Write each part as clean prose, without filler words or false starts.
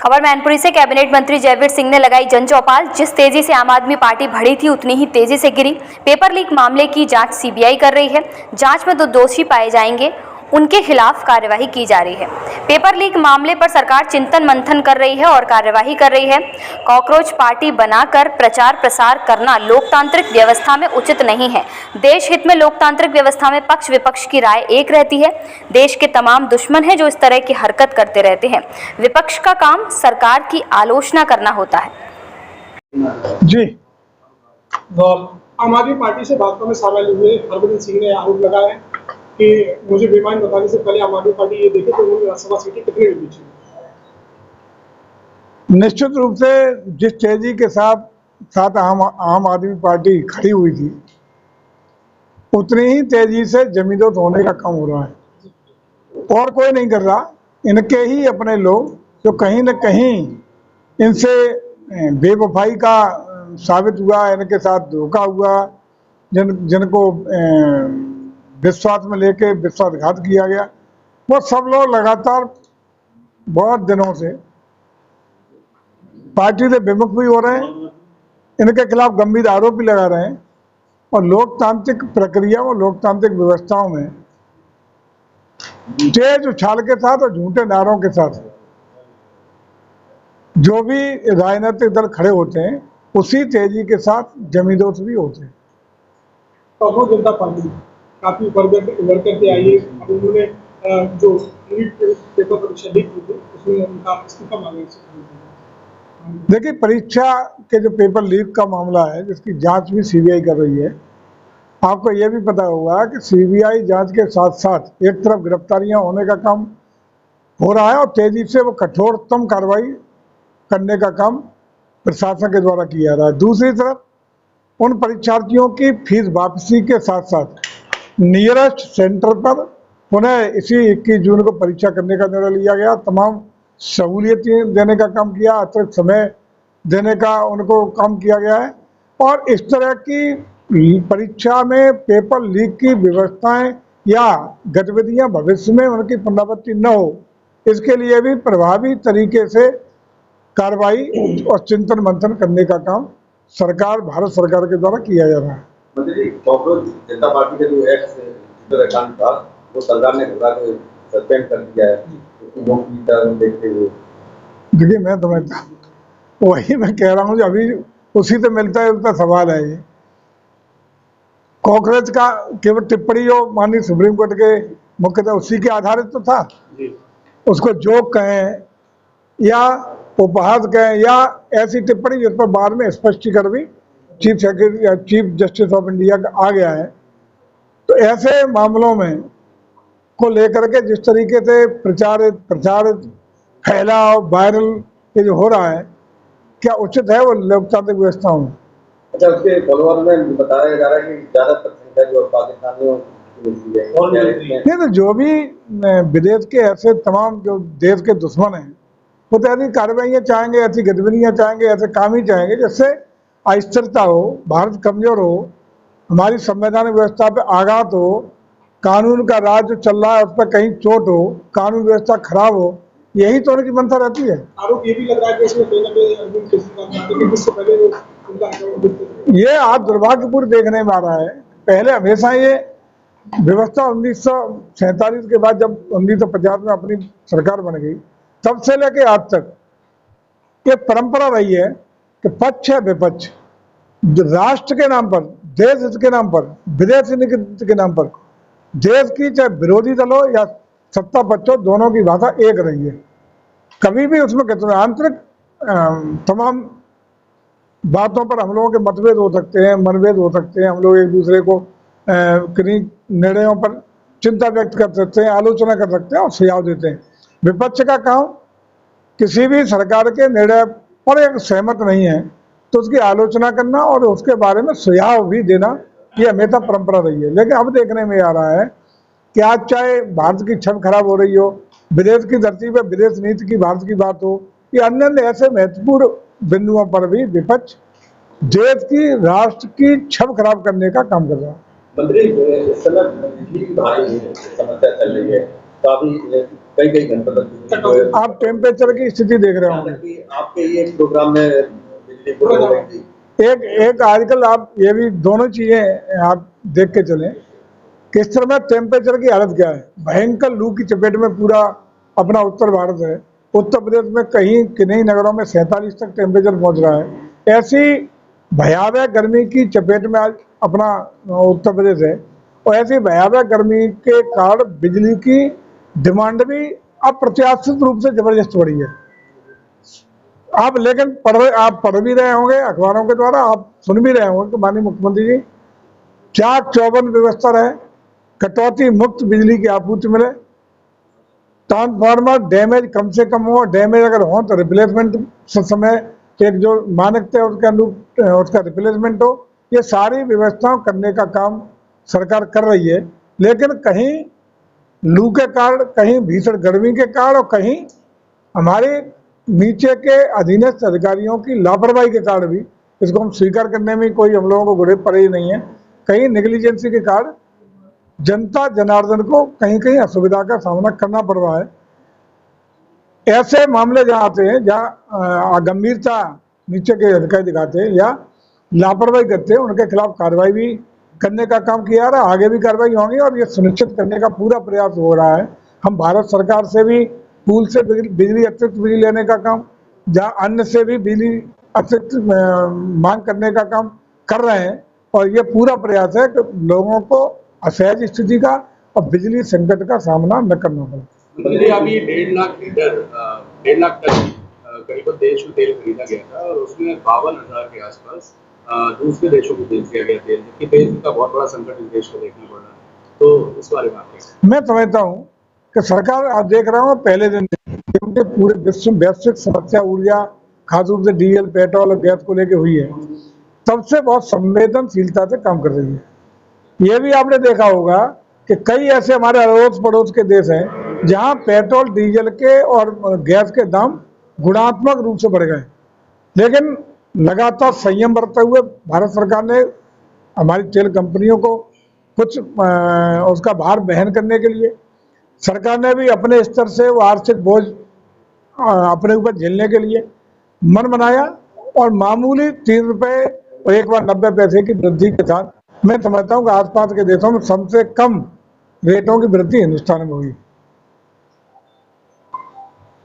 खबर मैनपुरी से। कैबिनेट मंत्री जयवीर सिंह ने लगाई जन चौपाल। जिस तेजी से आम आदमी पार्टी बढ़ी थी उतनी ही तेजी से गिरी। पेपर लीक मामले की जांच सीबीआई कर रही है। जांच में जो दोषी पाए जाएंगे उनके खिलाफ कार्यवाही की जा रही है। पेपर लीक मामले पर सरकार चिंतन मंथन कर रही है और कार्यवाही कर रही है। कॉकरोच पार्टी बनाकर प्रचार प्रसार करना लोकतांत्रिक व्यवस्था में उचित नहीं है। देश हित में लोकतांत्रिक व्यवस्था में पक्ष विपक्ष की राय एक रहती है। देश के तमाम दुश्मन हैं जो इस तरह की हरकत करते रहते हैं। विपक्ष का काम सरकार की आलोचना करना होता है। जी, आम आदमी पार्टी से भाजपा में शामिल हुए हरभजन सिंह ने आरोप लगाया कि मुझे बेईमान बताने से पहले आम आदमी पार्टी ये देखे तो उन्होंने राज्यसभा सीटें कितने के बीच। निश्चित रूप से जिस तेजी के साथ आम आदमी पार्टी खड़ी हुई थी उतनी ही तेजी से जमींदोज होने का काम हो रहा है और कोई नहीं कर रहा। इनके ही अपने लोग जो कहीं न कहीं इनसे बेवफाई का साबित हुआ, इनके साथ धोखा हुआ, जिनको विश्वास में लेके विश्वासघात किया गया, वो सब लोग लगातार बहुत दिनों से पार्टी से विमुख भी हो रहे हैं। इनके खिलाफ गंभीर आरोप भी लगा रहे हैं और लोकतांत्रिक प्रक्रिया और लोकतांत्रिक व्यवस्थाओं में तेज उछाल के साथ और झूठे नारों के साथ जो भी राजनीतिक दल खड़े होते हैं उसी तेजी के साथ जमींदोज भी होते हैं। तो जनता पार्टी काफी वर्कर के आई है। अब उन्होंने जो पेपर परीक्षा लीक हुई थी उसमें उनका इस्तीफा मांगा। देखिए, परीक्षा के जो पेपर लीक का मामला है जिसकी जांच भी सीबीआई कर रही है, आपको यह भी पता होगा कि सीबीआई जांच के साथ साथ एक तरफ गिरफ्तारियां होने का काम हो रहा है और तेजी से वो कठोरतम कार्रवाई करने का काम प्रशासन के द्वारा किया जा रहा है। दूसरी तरफ उन परीक्षार्थियों की फीस वापसी के साथ साथ नियरेस्ट सेंटर पर पुनः इसी 21 जून को परीक्षा करने का निर्णय लिया गया। तमाम सहूलियतें देने का काम किया, अतिरिक्त समय देने का उनको काम किया गया है और इस तरह की परीक्षा में पेपर लीक की व्यवस्थाएं या गतिविधियां भविष्य में उनकी पुनरावृत्ति न हो, इसके लिए भी प्रभावी तरीके से कार्रवाई और चिंतन मंथन करने का काम भारत सरकार के द्वारा किया जा रहा है। मंत्री जी, कॉकरोच जनता पार्टी के जो एक्स अकाउंट था वो सरकार ने घबरा के सस्पेंड कर दिया है। देखते हुए देखिए, मैं समझता वही मैं कह रहा हूँ जो अभी उसी से मिलता जुलता सवाल है। ये कॉकरोच का केवल टिप्पणी जो माननीय सुप्रीम कोर्ट के मुख्यतः उसी के आधारित तो था। उसको जोक कहें या उपहास कहें या ऐसी टिप्पणी जिस पर बाद में स्पष्टीकरण भी चीफ सेक्रेटरी या चीफ जस्टिस ऑफ इंडिया का आ गया है। तो ऐसे मामलों में को लेकर के जिस तरीके से प्रचार फैलाव वायरल ये जो हो रहा है, क्या उचित है वो लोकतांत्रिक व्यवस्थाओं में? अच्छा, उसके फॉलोअर में बताया जा रहा है कि ज्यादातर संख्या जो पाकिस्तानियों नहीं, तो जो भी विदेश के ऐसे तमाम जो देश के दुश्मन हैं वो तो ऐसी कार्रवाइयाँ चाहेंगे, ऐसी गतिविधियाँ चाहेंगे, ऐसे काम ही चाहेंगे जिससे अस्थिरता हो, भारत कमजोर हो, हमारी संवैधानिक व्यवस्था पे आघात हो, कानून का राज जो चल रहा है उस पर कहीं चोट हो, कानून व्यवस्था खराब हो, यही तो उनकी मंशा रहती है। आरोप ये भी लग रहा है कि इसमें कहीं ना कहीं ये आज दुर्भाग्यपूर्ण देखने में आ रहा है। पहले हमेशा ये व्यवस्था 1947 के बाद जब 1950 में अपनी सरकार बन गई तब से लेके आज तक ये परंपरा रही है कि पक्ष है विपक्ष, राष्ट्र के नाम पर, देश हित के नाम पर, विदेश नीति के नाम पर देश की चाहे विरोधी दल हो या सत्ता पक्ष हो, दोनों की भाषा एक रही है। कभी भी उसमें कितने आंतरिक तमाम बातों पर हम लोगों के मतभेद हो सकते हैं, मनभेद हो सकते हैं, हम लोग एक दूसरे को किन्हीं निर्णयों पर चिंता व्यक्त कर सकते हैं, आलोचना कर सकते हैं और सुझाव देते हैं। विपक्ष का काम किसी भी सरकार के निर्णय पर एक सहमत नहीं है तो उसकी आलोचना करना और उसके बारे में सुझाव भी देना, ये हमेशा परंपरा रही है। लेकिन अब देखने में आ रहा है कि आज चाहे भारत की छवि खराब हो रही हो, विदेश की धरती पर विदेश नीति की भारत की बात हो, या अन्य ऐसे महत्वपूर्ण बिंदुओं पर भी विपक्ष देश की, राष्ट्र की छवि खराब करने का काम कर रहा है। मंत्री, इस समय बिजली की भारी समस्या चल रही है, काफी कई घंटों तक। आप टेम्परेचर की स्थिति देख रहे होंगे। आपके ये प्रोग्राम में बिजली गुल हो गई थी। एक आजकल आप ये भी दोनों चीजें आप देख के चलें, किस तरह टेम्परेचर की हालत क्या है। भयंकर लू की चपेट में पूरा अपना उत्तर भारत है। उत्तर प्रदेश में कहीं किन्हीं नगरों में 47 तक टेम्परेचर पहुंच रहा है। ऐसी भयावह गर्मी की चपेट में आज अपना उत्तर प्रदेश है, और ऐसी भयावह गर्मी के कारण बिजली की डिमांड भी अप्रत्याशित रूप से जबरदस्त बढ़ी है। आप लेकिन आप पढ़ भी रहे होंगे अखबारों के द्वारा, आप सुन भी रहे होंगे कि माननीय मुख्यमंत्री जी चाक चौबंद व्यवस्था रहे, कटौती मुक्त बिजली की आपूर्ति मिले, ट्रांसफार्मर डैमेज कम से कम हो, डैमेज अगर हो तो रिप्लेसमेंट समय एक जो मानक थे उसके अनुरूप उसका रिप्लेसमेंट हो। ये सारी व्यवस्थाओं करने का काम सरकार कर रही है, लेकिन कहीं लू के कारण, कहीं भीषण गर्मी के कारण, और कहीं हमारे नीचे के अधीनस्थ अधिकारियों की लापरवाही के कारण भी, इसको हम स्वीकार करने में कोई हम लोगों को गुरेज पड़े ही नहीं है, कहीं नेग्लिजेंसी के कारण जनता जनार्दन को कहीं कहीं असुविधा का सामना करना पड़ रहा है। ऐसे मामले जहाँ आते हैं, जहाँ गंभीरता नीचे के अधिकारी दिखाते हैं या लापरवाही करते हैं, उनके खिलाफ कार्रवाई भी करने का काम किया जा रहा है। आगे भी कार्रवाई होगी और ये सुनिश्चित करने का पूरा प्रयास हो रहा है। हम भारत सरकार से भी पूल से बिजली अतिरिक्त बिजली लेने का काम, जहाँ अन्य से भी बिजली अतिरिक्त मांग करने का काम कर रहे हैं, और ये पूरा प्रयास है कि लोगों को असहज स्थिति का और बिजली संकट का सामना न करना पड़े। अभी 1.5 लाख लीटर 1.5 लाख टन करीबन देश में तेल खरीदा गया था, और उसमें 52,000 के आसपास दूसरे देशों को बेच दिया गया तेल, जबकि तेल का बहुत बड़ा संकट इस देश को देखना पड़ रहा है। तो इस बारे में आप क्या? मैं समझता हूँ कि सरकार, आप देख रहा हूँ पहले दिन क्योंकि पूरे विश्व वैश्विक समस्या ऊर्जा, खास रूप से डीजल, पेट्रोल और गैस को लेकर हुई है, तब से बहुत संवेदनशीलता से काम कर रही है। ये भी आपने देखा होगा कि कई ऐसे हमारे अड़ोस पड़ोस के देश हैं जहां पेट्रोल, डीजल के और गैस के दाम गुणात्मक रूप से बढ़ गए, लेकिन लगातार संयम बरतते हुए भारत सरकार ने हमारी तेल कंपनियों को कुछ उसका भार वहन करने के लिए सरकार ने भी अपने स्तर से वो आर्थिक बोझ अपने ऊपर झेलने के लिए मन बनाया, और मामूली 3 रुपए और एक बार 90 पैसे की वृद्धि के साथ मैं समझता हूँ कि आसपास के देशों में सबसे कम रेटों की वृद्धि हिंदुस्तान में हुई।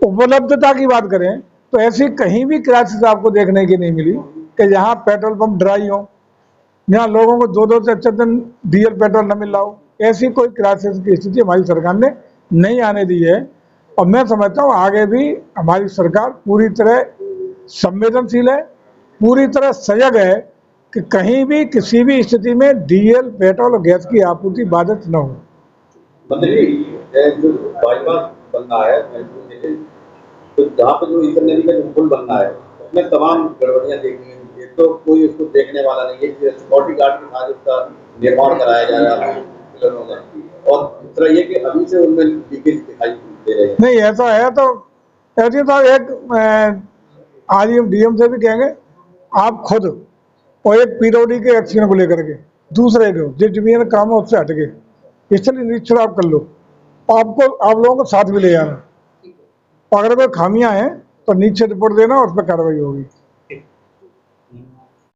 उपलब्धता की बात करें तो ऐसी कहीं भी क्राइसिस आपको देखने की नहीं मिली कि जहां पेट्रोल पंप ड्राई हो, जहां लोगों को 2-2 से 4 दिन डीजल पेट्रोल न मिल रहा हो। ऐसी कोई क्राइसिस की स्थिति हमारी सरकार ने नहीं आने दी है, और मैं समझता हूँ आगे भी हमारी सरकार पूरी तरह संवेदनशील है, पूरी तरह सजग है कि कहीं भी किसी भी स्थिति में डीजल, पेट्रोल और गैस की आपूर्ति बाधित न हो। मंत्री जी, जो बाईपास बनना है, तो जहाँ पर जो ईसर नदी का जो पुल बनना है, उसमें तमाम गड़बड़ियाँ देखने को मिली है। तो कोई उसको देखने वाला नहीं है कि सिक्योरिटी गार्ड के साथ उसका निर्माण कराया जा रहा है, और दूसरा ये कि अभी से उनमें लीकेज दिखाई दे रहे हैं। नहीं, ऐसा है तो ऐसे तो एक आज हम डीएम से भी कहेंगे, आप खुद और एक पीडब्ल्यूडी के एक्शन को लेकर के दूसरे जो जिस काम है उससे हट के इसलिए निरीक्षण आप कर लो, आपको आप लोगों को साथ भी ले जाना, और अगर कोई खामियां हैं तो नीचे रिपोर्ट देना और उस पर कार्रवाई होगी।